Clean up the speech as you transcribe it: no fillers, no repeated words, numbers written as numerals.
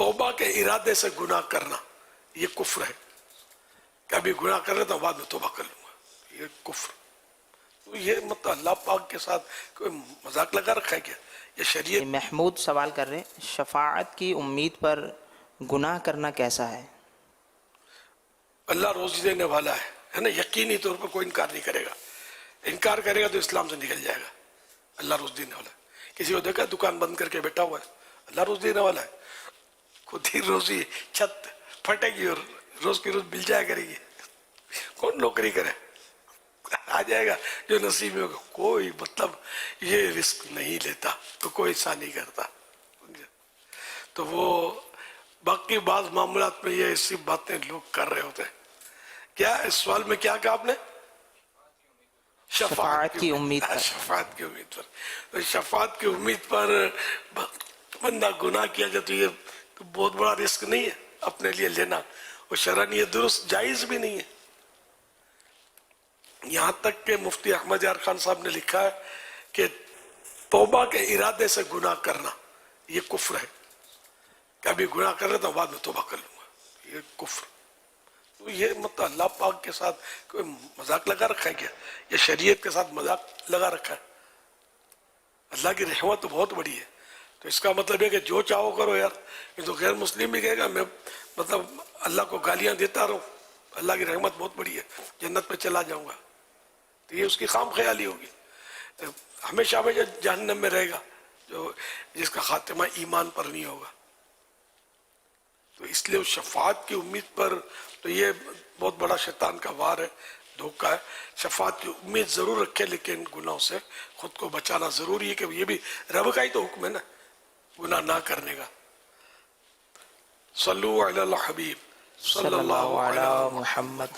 توبہ کے ارادے سے گناہ کرنا یہ کفر ہے کہ ابھی گناہ کر رہا تھا بعد میں توبہ کر لوں گا، یہ کفر۔ تو یہ مطلب اللہ پاک کے ساتھ کوئی مذاق لگا رکھا ہے کیا؟ یہ شریعت۔ محمود سوال کر رہے ہیں، شفاعت کی امید پر گناہ کرنا کیسا ہے؟ اللہ روزی دینے والا ہے نا، یقینی طور پر کوئی انکار نہیں کرے گا، انکار کرے گا تو اسلام سے نکل جائے گا۔ اللہ روزی دینے والا ہے۔ کسی کو دیکھا دکان بند کر کے بیٹھا ہوا ہے، اللہ روزی دینے والا ہے، خود ہی روزی چھت پھٹے گی اور روز کی روز مل جائے کرے گی۔ کون نوکری کرے؟ آ جائے گا جو نصیب میں ہوگا۔ کوئی مطلب یہ رزق نہیں لیتا تو کوئی ایسا نہیں کرتا۔ تو وہ باقی بعض معاملات میں یہ ایسی باتیں لوگ کر رہے ہوتے ہیں۔ کیا اس سوال میں کیا کہا آپ نے؟ شفاعت کی امید پر۔ شفاعت کی امید پر۔ تو شفاعت کی امید پر بندہ گناہ کیا جائے تو یہ بہت بڑا رسک نہیں ہے اپنے لیے لینا، اور شرعاً یہ درست جائز بھی نہیں ہے۔ یہاں تک کہ مفتی احمد یار خان صاحب نے لکھا ہے کہ توبہ کے ارادے سے گناہ کرنا یہ کفر ہے کہ ابھی گناہ کر رہا تھا بعد میں توبہ کر لوں گا، یہ کفر۔ تو یہ مطلب اللہ پاک کے ساتھ کوئی مذاق لگا رکھا ہے کیا؟ یہ شریعت کے ساتھ مذاق لگا رکھا ہے۔ اللہ کی رحمت تو بہت بڑی ہے، تو اس کا مطلب ہے کہ جو چاہو کرو یار۔ یہ تو غیر مسلم بھی کہے گا میں مطلب اللہ کو گالیاں دیتا رہوں، اللہ کی رحمت بہت بڑی ہے، جنت پہ چلا جاؤں گا، تو یہ اس کی خام خیالی ہوگی۔ ہمیشہ ہمیشہ جہنم میں رہے گا جو جس کا خاتمہ ایمان پر نہیں ہوگا۔ تو اس لیے شفاعت کی امید پر تو یہ بہت بڑا شیطان کا وار ہے، دھوکہ ہے۔ شفاعت کی امید ضرور رکھے لیکن گناہوں سے خود کو بچانا ضروری ہے، کہ یہ بھی رب کا ہی تو حکم ہے نا گناہ نہ کرنے کا۔ صلو علی الحبیب صلی اللہ علیہ محمد۔